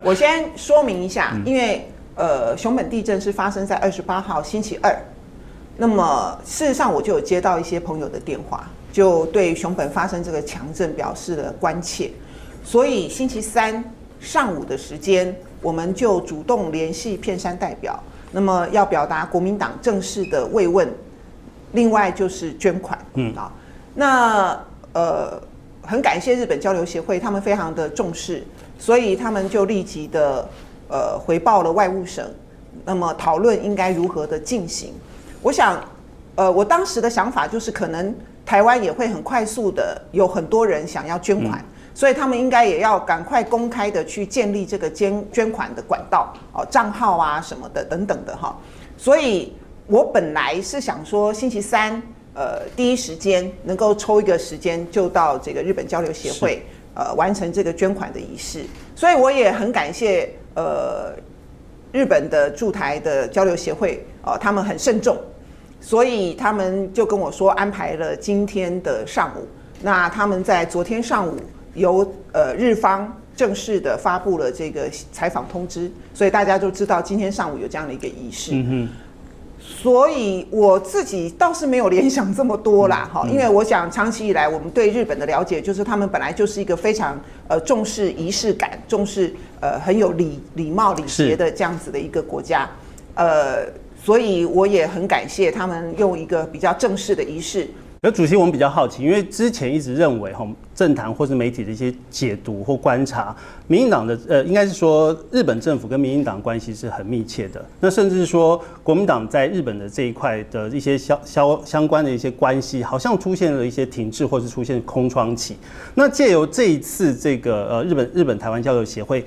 我先说明一下，因为熊本地震是发生在28号星期二，那么事实上我就有接到一些朋友的电话，就对熊本发生这个强震表示了关切，所以星期三上午的时间，我们就主动联系片山代表，那么要表达国民党正式的慰问，另外就是捐款，那很感谢日本交流协会，他们非常的重视，所以他们就立即的回报了外务省，那么讨论应该如何的进行。我想，我当时的想法就是可能台湾也会很快速的有很多人想要捐款，所以他们应该也要赶快公开的去建立这个捐款的管道，账号啊什么的等等的哈。所以我本来是想说星期三，第一时间能够抽一个时间就到这个日本交流协会，完成这个捐款的仪式。所以我也很感谢日本的驻台的交流协会，他们很慎重，所以他们就跟我说安排了今天的上午。那他们在昨天上午由日方正式的发布了这个采访通知，所以大家就知道今天上午有这样的一个仪式。所以我自己倒是没有联想这么多啦，因为我想长期以来我们对日本的了解就是他们本来就是一个非常重视仪式感、重视很有礼貌礼节的这样子的一个国家，所以我也很感谢他们用一个比较正式的仪式。主席，我们比较好奇，因为之前一直认为政坛或是媒体的一些解读或观察，民进党的应该是说日本政府跟民进党关系是很密切的，那甚至是说国民党在日本的这一块的一些相关的一些关系，好像出现了一些停滞或是出现空窗期。那借由这一次这个日本台湾交流协会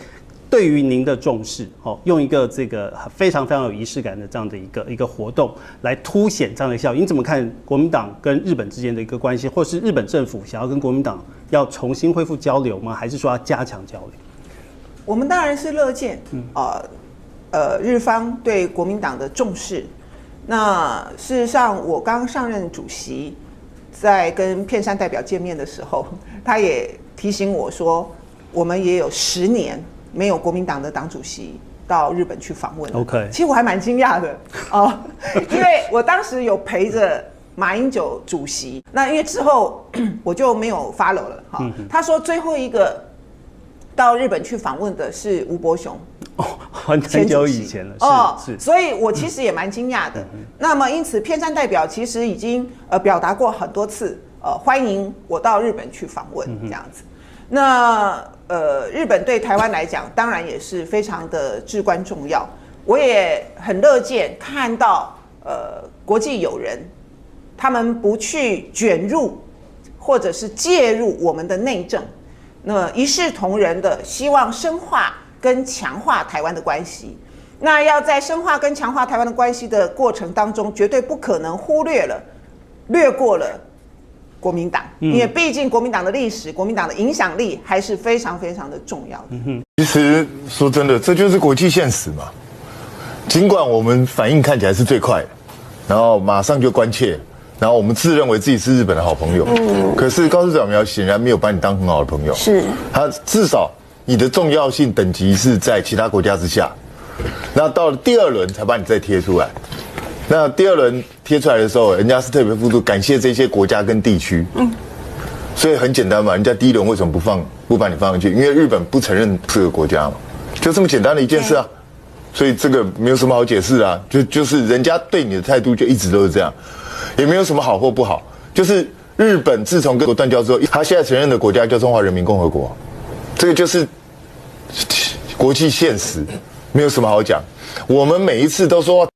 对于您的重视，用一个这个非常非常有仪式感的这样的一个活动来凸显这样的效应，你怎么看国民党跟日本之间的一个关系，或是日本政府想要跟国民党要重新恢复交流吗？还是说要加强交流？我们当然是乐见，日方对国民党的重视。那事实上，我刚上任主席，在跟片山代表见面的时候，他也提醒我说，我们也有10年。没有国民党的党主席到日本去访问。OK， 其实我还蛮惊讶的因为我当时有陪着马英九主席，那因为之后我就没有 follow 了他说最后一个到日本去访问的是吴伯雄，很久以前了，是，所以我其实也蛮惊讶的。那么因此，片山代表其实已经表达过很多次，欢迎我到日本去访问这样子。那日本对台湾来讲，当然也是非常的至关重要。我也很乐见看到国际友人，他们不去卷入或者是介入我们的内政，那一视同仁的希望深化跟强化台湾的关系。那要在深化跟强化台湾的关系的过程当中，绝对不可能略过了国民党，因为毕竟国民党的历史、国民党的影响力还是非常非常的重要的。其实说真的，这就是国际现实嘛。尽管我们反应看起来是最快的，然后马上就关切，然后我们自认为自己是日本的好朋友，可是高市早苗显然没有把你当很好的朋友，是他至少你的重要性等级是在其他国家之下，那到了第2轮才把你再贴出来。那第2轮贴出来的时候，人家是特别附注感谢这些国家跟地区，所以很简单嘛，人家第1轮为什么不把你放上去？因为日本不承认这个国家嘛，就这么简单的一件事啊。所以这个没有什么好解释啊，就是人家对你的态度就一直都是这样，也没有什么好或不好。就是日本自从跟国断交之后，他现在承认的国家叫中华人民共和国，这个就是国际现实，没有什么好讲。我们每一次都说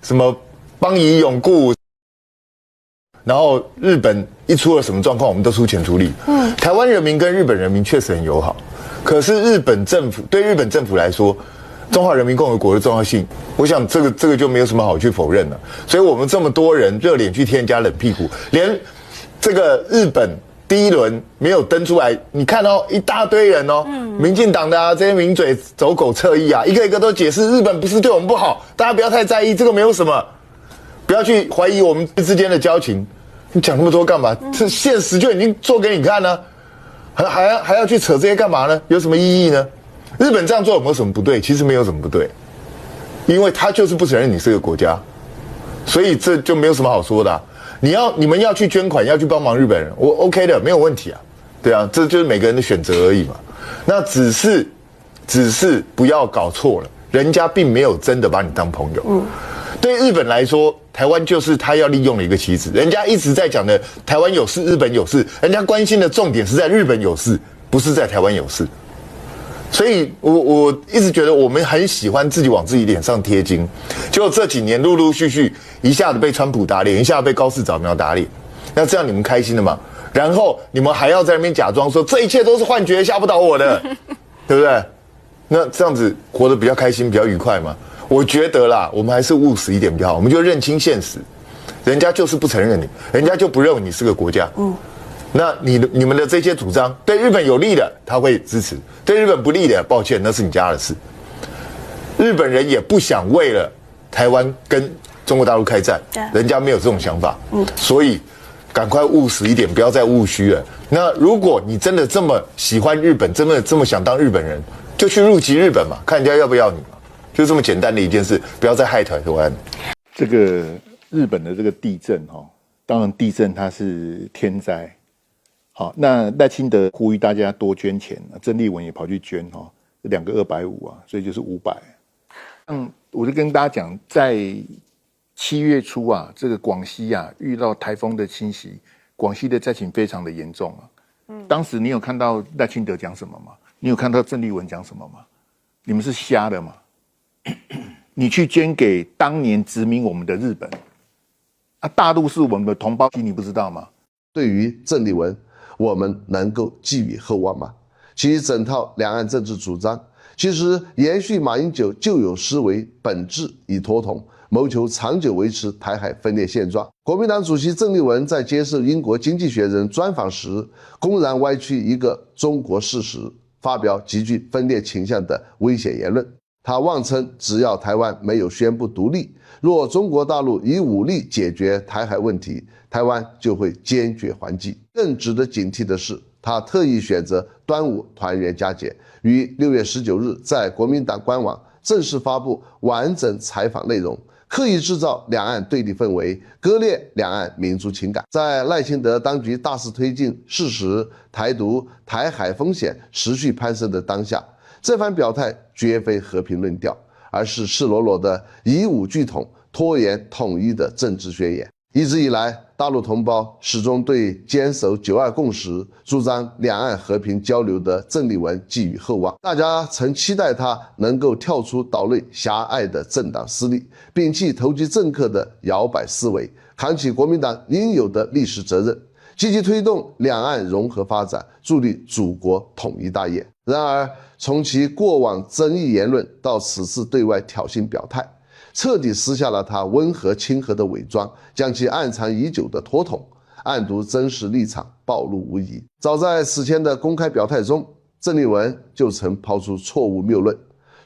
什么邦谊永固，然后日本一出了什么状况，我们都出钱出力。台湾人民跟日本人民确实很友好，可是对日本政府来说，中华人民共和国的重要性，我想这个就没有什么好去否认了。所以我们这么多人热脸去贴人家冷屁股，连这个日本第1轮没有登出来，你看到一大堆人民进党的这些名嘴走狗侧翼一个一个都解释日本不是对我们不好，大家不要太在意，这个没有什么，不要去怀疑我们之间的交情。你讲那么多干嘛？这现实就已经做给你看了，还要去扯这些干嘛呢？有什么意义呢？日本这样做有没有什么不对？其实没有什么不对，因为他就是不承认你是个国家，所以这就没有什么好说的啊。你们要去捐款，要去帮忙日本人，我 OK 的，没有问题啊。对啊，这就是每个人的选择而已嘛。那只是不要搞错了，人家并没有真的把你当朋友。对日本来说，台湾就是他要利用的一个棋子。人家一直在讲的台湾有事，日本有事，人家关心的重点是在日本有事，不是在台湾有事。所以我一直觉得我们很喜欢自己往自己脸上贴金，结果这几年陆陆续续一下子被川普打脸，一下子被高市早苗打脸，那这样你们开心的吗？然后你们还要在那边假装说这一切都是幻觉，吓不倒我的，对不对？那这样子活得比较开心，比较愉快吗？我觉得啦，我们还是务实一点比较好，我们就认清现实，人家就是不承认你，人家就不认为你是个国家。那你们的这些主张对日本有利的，他会支持；对日本不利的，抱歉，那是你家的事。日本人也不想为了台湾跟中国大陆开战，人家没有这种想法。所以赶快务实一点，不要再务虚了。那如果你真的这么喜欢日本，真的这么想当日本人，就去入籍日本嘛，看人家要不要你嘛，就这么简单的一件事，不要再害台湾。这个日本的这个地震当然地震它是天灾。好，那赖清德呼吁大家多捐钱，郑丽文也跑去捐2个250啊，所以就是500。我就跟大家讲，在7月初啊，这个广西啊遇到台风的侵袭，广西的灾情非常的严重啊。当时你有看到赖清德讲什么吗？你有看到郑丽文讲什么吗？你们是瞎的吗？你去捐给当年殖民我们的日本啊，大陆是我们的同胞，你不知道吗？对于郑丽文，我们能够寄予厚望吗？其整套两岸政治主张，其实延续马英九旧有思维本质已脱同，谋求长久维持台海分裂现状。国民党主席郑丽文在接受英国《经济学人》专访时，公然歪曲一个中国事实，发表极具分裂倾向的危险言论。他妄称，只要台湾没有宣布独立，若中国大陆以武力解决台海问题，台湾就会坚决还击。更值得警惕的是，他特意选择端午团圆佳节，于6月19日在国民党官网正式发布完整采访内容，刻意制造两岸对立氛围，割裂两岸民族情感。在赖清德当局大肆推进事实台独、台海风险持续攀升的当下，这番表态绝非和平论调，而是赤裸裸的以武拒统、拖延统一的政治宣言。一直以来，大陆同胞始终对坚守9·2共识、主张两岸和平交流的郑丽文寄予厚望。大家曾期待他能够跳出岛内狭隘的政党私利，摒弃投机政客的摇摆思维，扛起国民党应有的历史责任，积极推动两岸融合发展，助力祖国统一大业。然而，从其过往争议言论到此次对外挑衅表态，彻底撕下了他温和亲和的伪装，将其暗藏已久的脱统、暗读真实立场暴露无遗。早在此前的公开表态中，郑丽文就曾抛出错误谬论，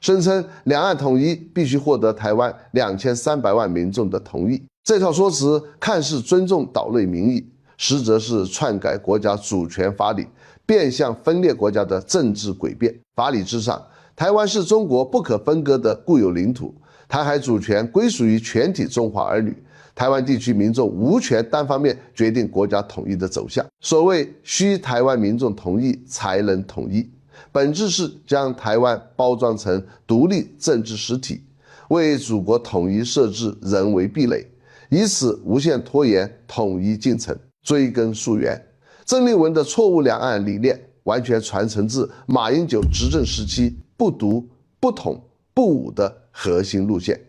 声称两岸统一必须获得台湾2300万民众的同意。这套说辞看似尊重岛内民意，实则是篡改国家主权法理，变相分裂国家的政治诡辩。法理之上，台湾是中国不可分割的固有领土，台海主权归属于全体中华儿女，台湾地区民众无权单方面决定国家统一的走向。所谓需台湾民众同意才能统一，本质是将台湾包装成独立政治实体，为祖国统一设置人为壁垒，以此无限拖延统一进程。追根溯源，郑丽文的错误两岸理念完全传承自马英九执政时期不独、不统、不武的核心路线。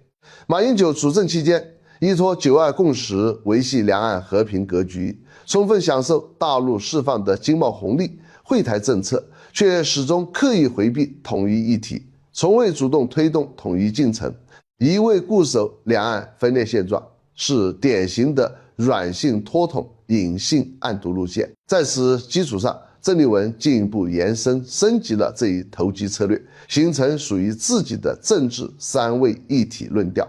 马英九主政期间，依托9·2共识维系两岸和平格局，充分享受大陆释放的经贸红利，惠台政策，却始终刻意回避统一议题，从未主动推动统一进程，一味固守两岸分裂现状，是典型的软性脱统、隐性暗读路线。在此基础上，郑丽文进一步延伸升级了这一投机策略，形成属于自己的政治三位一体论调。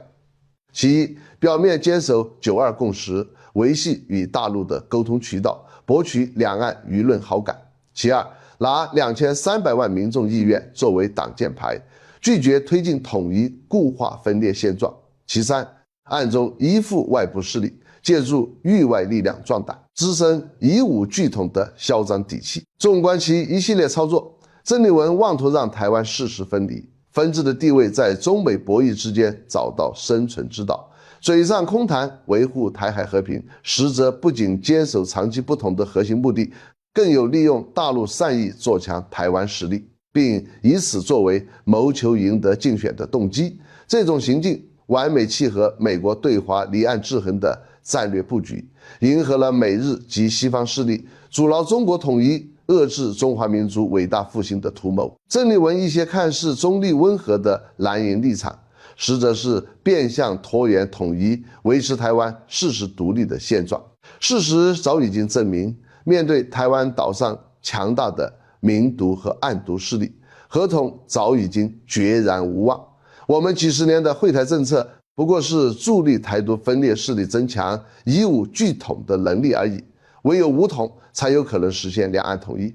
其一，表面坚守9·2共识，维系与大陆的沟通渠道，博取两岸舆论好感；其二，拿2300万民众意愿作为挡箭牌，拒绝推进统一固化分裂现状。其三，暗中依附外部势力，借助域外力量壮胆，滋生以武拒统的嚣张底气。纵观其一系列操作，郑丽文妄图让台湾事实分离，分治的地位在中美博弈之间找到生存之道。嘴上空谈维护台海和平，实则不仅坚守长期不同的核心目的，更有利用大陆善意做强台湾实力，并以此作为谋求赢得竞选的动机。这种行径完美契合美国对华离岸制衡的战略布局，迎合了美日及西方势力阻挠中国统一、遏制中华民族伟大复兴的图谋。郑丽文一些看似中立温和的蓝营立场，实则是变相拖延统一，维持台湾事实独立的现状。事实早已经证明，面对台湾岛上强大的明独和暗独势力，合统早已经决然无望。我们几十年的惠台政策不过是助力台独分裂势力增强以武拒统的能力而已，唯有武统才有可能实现两岸统一。